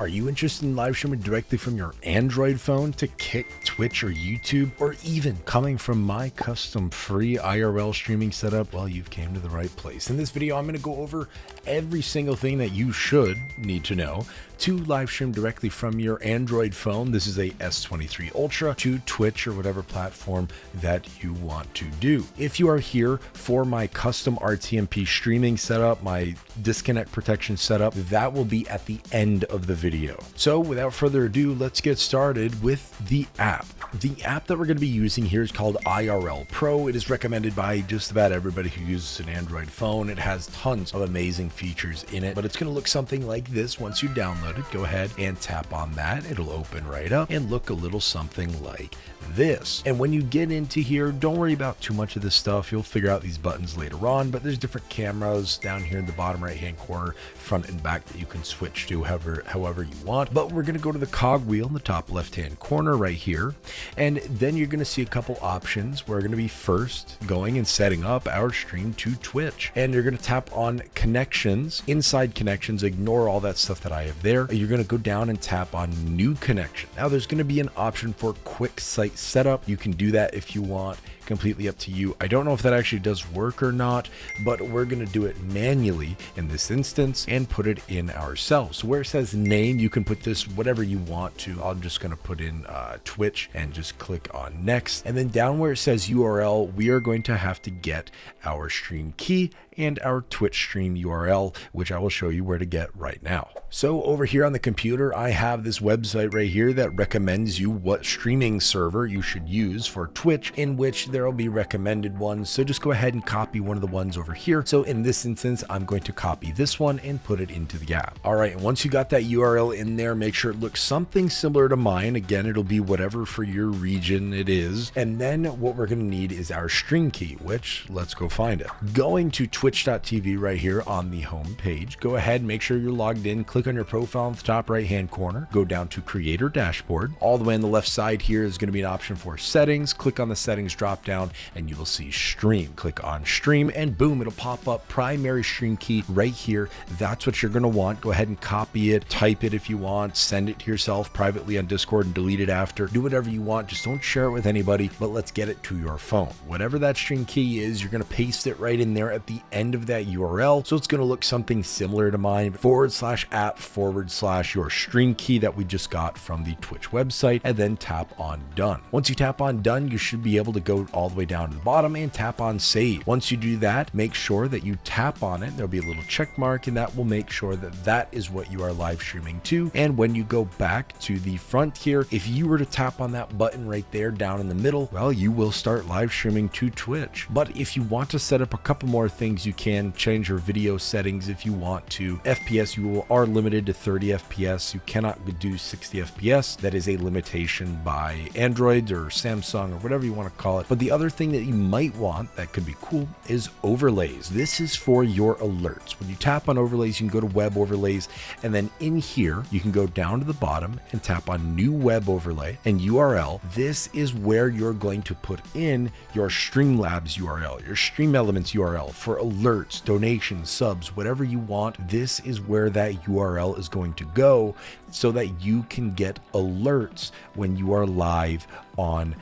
Are you interested in live streaming directly from your Android phone to Kick, Twitch, or YouTube, or even coming from my custom free IRL streaming setup? Well, you've came to the right place. In this video, I'm going to go over every single thing that you should need to know to live stream directly from your Android phone. This is a S23 Ultra to Twitch or whatever platform that you want to do. If you are here for my custom RTMP streaming setup, my disconnect protection setup, that will be at the end of the video. So without further ado, let's get started with the app. The app that we're going to be using here is called IRL Pro. It is recommended by just about everybody who uses an Android phone. It has tons of amazing features in it, but it's going to look something like this once you download it. Go ahead and tap on that. It'll open right up and look a little something like this. And when you get into here, don't worry about too much of this stuff. You'll figure out these buttons later on, but there's different cameras down here in the bottom right hand corner, front and back, that you can switch to however you want. But we're going to go to the cog wheel in the top left hand corner right here, and then you're going to see a couple options. We're going to be first going and setting up our stream to Twitch, and you're going to tap on connections. Inside connections, ignore all that stuff that I have there. You're going to go down and tap on new connection. Now there's going to be an option for quick site setup. You can do that if you want, completely up to you. I don't know if that actually does work or not, but we're going to do it manually in this instance and put it in ourselves. So where it says name, you can put this whatever you want to. I'm just going to put in Twitch and just click on next. And then down where it says URL, we are going to have to get our stream key and our Twitch stream URL, which I will show you where to get right now. So over here on the computer, I have this website right here that recommends you what streaming server you should use for Twitch, in which there will be recommended ones. So just go ahead and copy one of the ones over here. So in this instance, I'm going to copy this one and put it into the app. All right, and once you got that URL in there, make sure it looks something similar to mine. Again, it'll be whatever for your region it is. And then what we're going to need is our stream key, which let's go find it. Going to twitch.tv right here on the home page, go ahead, make sure you're logged in, click on your profile in the top right hand corner, go down to creator dashboard. All the way on the left side here is going to be an option for settings. Click on the settings drop down and you will see stream. Click on stream and boom, it'll pop up primary stream key right here. That's what you're going to want. Go ahead and copy it, type it if you want, send it to yourself privately on Discord and delete it after. Do whatever you want, just don't share it with anybody, but let's get it to your phone. Whatever that stream key is, you're going to paste it right in there at the end of that URL. So it's going to look something similar to mine, /app/ your stream key that we just got from the Twitch website, and then tap on done. Once you tap on done, you should be able to go all the way down to the bottom and tap on save. Once you do that, make sure that you tap on it. There'll be a little check mark, and that will make sure that that is what you are live streaming to. And when you go back to the front here, if you were to tap on that button right there down in the middle, well, you will start live streaming to Twitch. But if you want to set up a couple more things, you can change your video settings if you want to. FPS, you are limited to 30 FPS. You cannot do 60 FPS. That is a limitation by Android or Samsung or whatever you want to call it. But the other thing that you might want that could be cool is overlays. This is for your alerts. When you tap on overlays, you can go to web overlays, and then in here, you can go down to the bottom and tap on new web overlay and URL. This is where you're going to put in your Streamlabs URL, your Stream Elements URL for alerts, donations, subs, whatever you want. This is where that URL is going to go so that you can get alerts when you are live on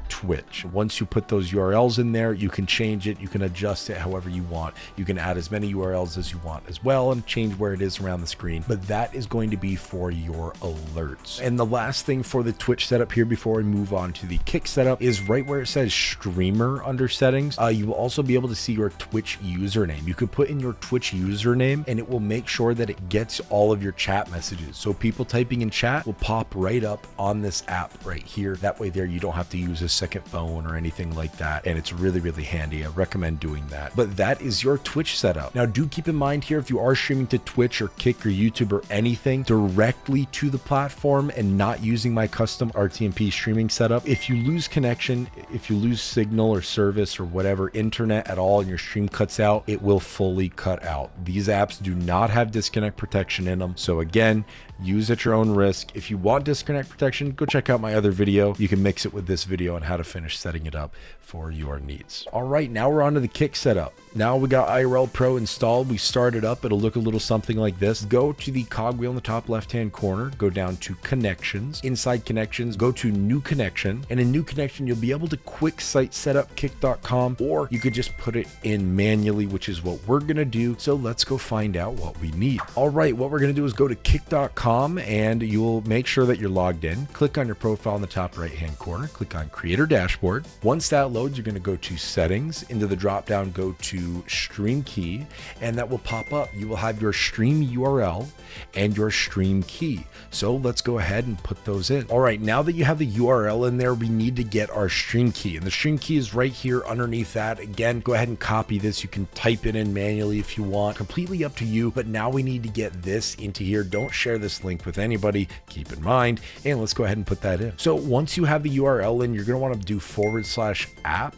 Twitch. Once you put those URLs in there, you can change it, you can adjust it however you want. You can add as many URLs as you want as well and change where it is around the screen, but that is going to be for your alerts. And the last thing for the Twitch setup here before we move on to the Kick setup is right where it says streamer under settings. You will also be able to see your Twitch username. You can put in your Twitch username and it will make sure that it gets all of your chat messages. So people typing in chat will pop right up on this app right here. That way there you don't have to use a second phone or anything like that, and it's really, really handy. I recommend doing that. But that is your Twitch setup. Now do keep in mind here, if you are streaming to Twitch or Kick or YouTube or anything directly to the platform and not using my custom RTMP streaming setup, if you lose connection, if you lose signal or service or whatever, internet at all, and your stream cuts out, it will fully cut out. These apps do not have disconnect protection in them. So again, use at your own risk. If you want disconnect protection, go check out my other video. You can mix it with this video video on how to finish setting it up for your needs. All right, now we're on to the Kick setup. Now we got IRL Pro installed. We start it up. It'll look a little something like this. Go to the cogwheel in the top left-hand corner, go down to connections. Inside connections, go to new connection. And in new connection, you'll be able to quick site setup kick.com, or you could just put it in manually, which is what we're gonna do. So let's go find out what we need. All right, what we're gonna do is go to kick.com, and you'll make sure that you're logged in. Click on your profile in the top right-hand corner, click on Creator Dashboard. Once that loads, you're gonna go to Settings. Into the drop-down, go to Stream Key, and that will pop up. You will have your stream URL and your stream key. So let's go ahead and put those in. All right, now that you have the URL in there, we need to get our stream key, and the stream key is right here underneath that. Again, go ahead and copy this. You can type it in manually if you want, completely up to you, but now we need to get this into here. Don't share this link with anybody, keep in mind, and let's go ahead and put that in. So once you have the URL in, you're going to want to do /app/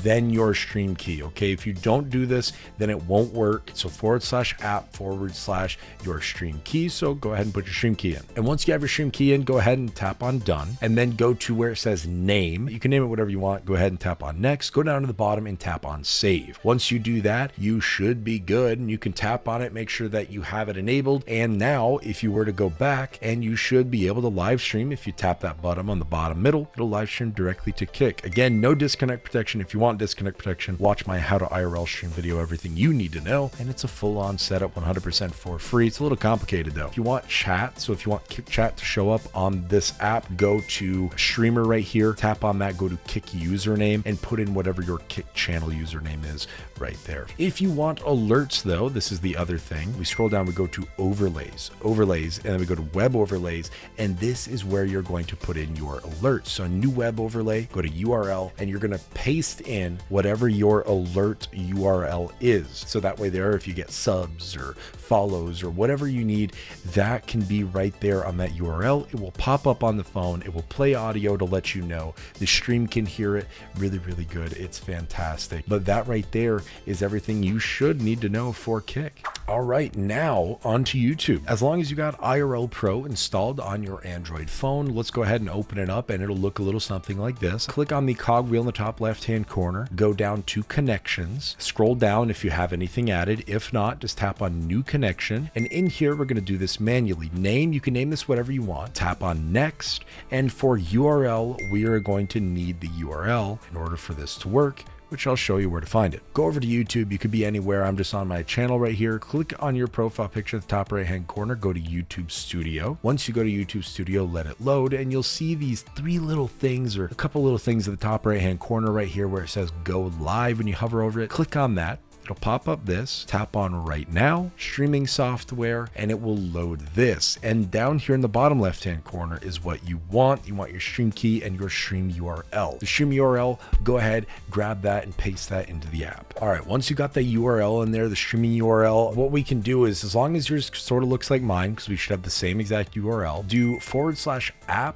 then your stream key. Okay, if you don't do this, then it won't work. So /app/ your stream key. So go ahead and put your stream key in. And once you have your stream key in, go ahead and tap on done, and then go to where it says name. You can name it whatever you want. Go ahead and tap on next, go down to the bottom and tap on save. Once you do that, you should be good, and you can tap on it, make sure that you have it enabled. And now if you were to go back, and you should be able to live stream. If you tap that button on the bottom middle, it'll live stream directly to Kick. Again, no disconnect protection. If you want disconnect protection, watch my how to IRL stream video, everything you need to know, and it's a full-on setup, 100% for free. It's a little complicated though. If you want chat, so if you want Kick chat to show up on this app, go to streamer right here, tap on that, go to Kick username, and put in whatever your Kick channel username is right there. If you want alerts though, this is the other thing. We scroll down, we go to overlays, and then we go to web overlays, and this is where you're going to put in your alerts. So new web overlay, go to URL, and you're going to paste in whatever your alert URL is. So that way there, if you get subs or follows or whatever you need, that can be right there on that URL. It will pop up on the phone. It will play audio to let you know. The stream can hear it. Really, really good. It's fantastic. But that right there is everything you should need to know for Kick. All right, now onto YouTube. As long as you got IRL Pro installed on your Android phone, let's go ahead and open it up, and it'll look a little something like this. Click on the cogwheel in the top left-hand corner, go down to connections, scroll down if you have anything added. If not, just tap on new connection. And in here, we're going to do this manually. Name, you can name this whatever you want. Tap on next. And for URL, we are going to need the URL in order for this to work, which I'll show you where to find it. Go over to YouTube. You could be anywhere. I'm just on my channel right here. Click on your profile picture at the top right-hand corner. Go to YouTube Studio. Once you go to YouTube Studio, let it load, and you'll see these three little things, or a couple little things at the top right-hand corner right here where it says Go Live. When you hover over it, click on that. It'll pop up this, tap on right now, streaming software, and it will load this. And down here in the bottom left-hand corner is what you want. You want your stream key and your stream URL. The stream URL, go ahead, grab that and paste that into the app. All right, once you got the URL in there, the streaming URL, what we can do is, as long as yours sort of looks like mine, because we should have the same exact URL, do /app/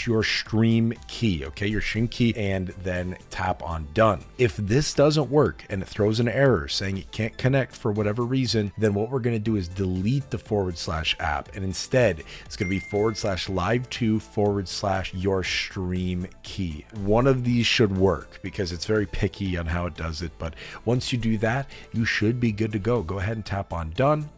your stream key, okay, your stream key, and then tap on done. If this doesn't work and it throws an error saying it can't connect for whatever reason, then what we're going to do is delete the /app, and instead it's going to be /live2 your stream key. One of these should work because it's very picky on how it does it, but once you do that, you should be good to go. Go ahead and tap on done,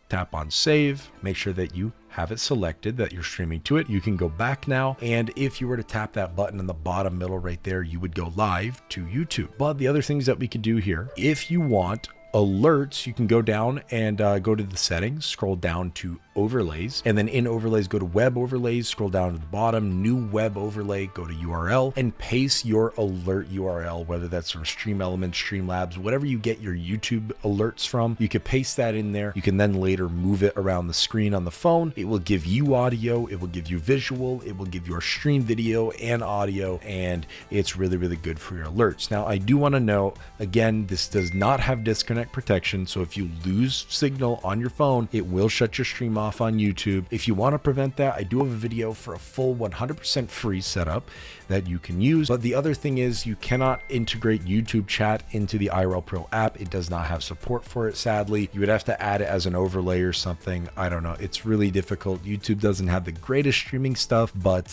tap on save, make sure that you have it selected that you're streaming to it. You can go back now, and if you were to tap that button in the bottom middle right there, you would go live to YouTube. But the other things that we could do here, if you want alerts, you can go down and go to the settings, scroll down to overlays, and then in overlays, go to web overlays, scroll down to the bottom, new web overlay, go to URL, and paste your alert URL, whether that's from Stream Elements, Streamlabs, whatever you get your YouTube alerts from. You can paste that in there. You can then later move it around the screen on the phone. It will give you audio, it will give you visual, it will give your stream video and audio, and it's really, really good for your alerts. Now, I do want to know, again, this does not have disconnect disconnect protection. So if you lose signal on your phone, it will shut your stream off on YouTube. If you want to prevent that, I do have a video for a full 100% free setup that you can use. But the other thing is you cannot integrate YouTube chat into the IRL Pro app. It does not have support for it, sadly. You would have to add it as an overlay or something. I don't know. It's really difficult. YouTube doesn't have the greatest streaming stuff, but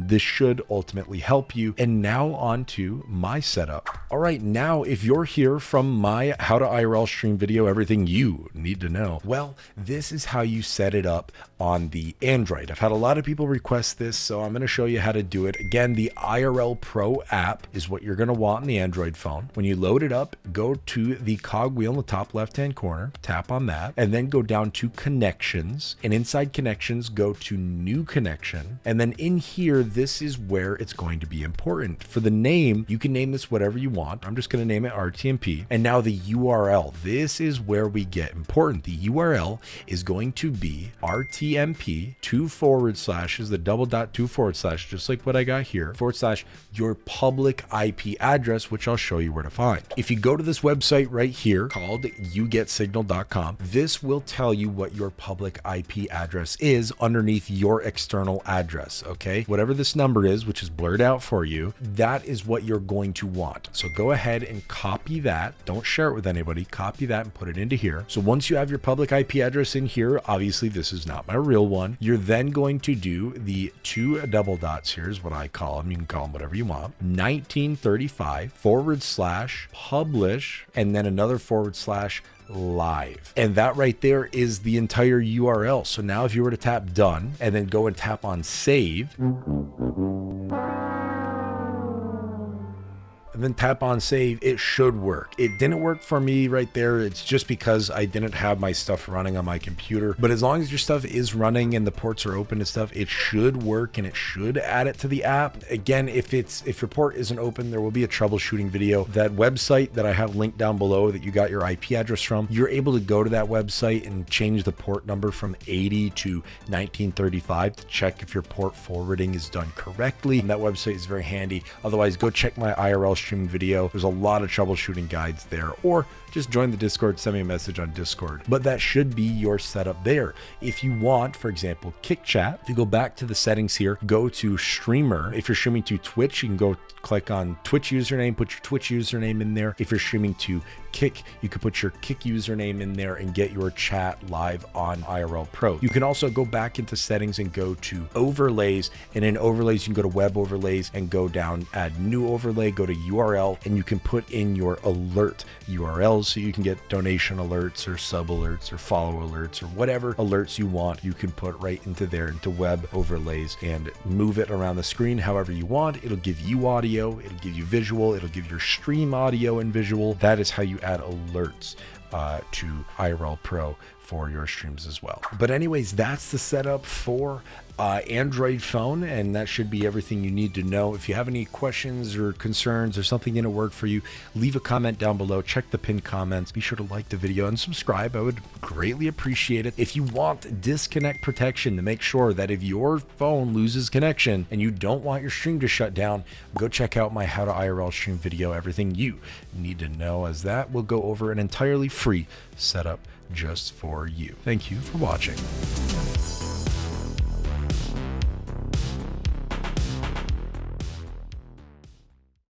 this should ultimately help you. And now on to my setup. All right, now if you're here from my how to IRL stream video, everything you need to know, well, this is how you set it up on the Android. I've had a lot of people request this, so I'm going to show you how to do it. Again, the IRL Pro app is what you're going to want on the Android phone. When you load it up, go to the cog wheel in the top left-hand corner, tap on that, and then go down to connections. And inside connections, go to new connection. And then in here, this is where it's going to be important. For the name, you can name this whatever you want. I'm just going to name it RTMP. And now the URL, this is where we get important. The URL is going to be RTMP 2/ the double dot 2/, just like what I got here, / your public IP address, which I'll show you where to find. If you go to this website right here called yougetsignal.com, this will tell you what your public IP address is underneath your external address. Okay, whatever this number is, which is blurred out for you, that is what you're going to want. So go ahead and copy that. Don't share it with anybody. Copy that and put it into here. So once you have your public IP address in here, obviously this is not my real one. You're then going to do the 2 double dots. Here's what I call them. You can call them whatever you want. 1935 / publish, and then another / live. And that right there is the entire URL. So now if you were to tap done and then go and tap on save, and then tap on save, it should work. It didn't work for me right there. It's just because I didn't have my stuff running on my computer. But as long as your stuff is running and the ports are open and stuff, it should work and it should add it to the app. Again, if your port isn't open, there will be a troubleshooting video. That website that I have linked down below that you got your IP address from, you're able to go to that website and change the port number from 80 to 1935 to check if your port forwarding is done correctly. And that website is very handy. Otherwise, go check my IRL streaming video. There's a lot of troubleshooting guides there, or just join the Discord, send me a message on Discord. But that should be your setup there. If you want, for example, Kick Chat, if you go back to the settings here, go to streamer. If you're streaming to Twitch, you can go click on Twitch username, put your Twitch username in there. If you're streaming to Kick, you can put your Kick username in there and get your chat live on IRL Pro. You can also go back into settings and go to overlays, and in overlays, you can go to web overlays and go down, add new overlay, go to URL, and you can put in your alert URLs so you can get donation alerts or sub alerts or follow alerts or whatever alerts you want. You can put right into there, into web overlays, and move it around the screen however you want. It'll give you audio, it'll give you visual, it'll give your stream audio and visual. That is how you add alerts to IRL Pro for your streams as well. But anyways, that's the setup for Android phone, and that should be everything you need to know. If you have any questions or concerns or something didn't work for you, leave a comment down below. Check the pinned comments. Be sure to like the video and subscribe. I would greatly appreciate it. If you want disconnect protection to make sure that if your phone loses connection and you don't want your stream to shut down, go check out my how to IRL stream video, everything you need to know, as that will go over an entirely free setup just for you. Thank you for watching.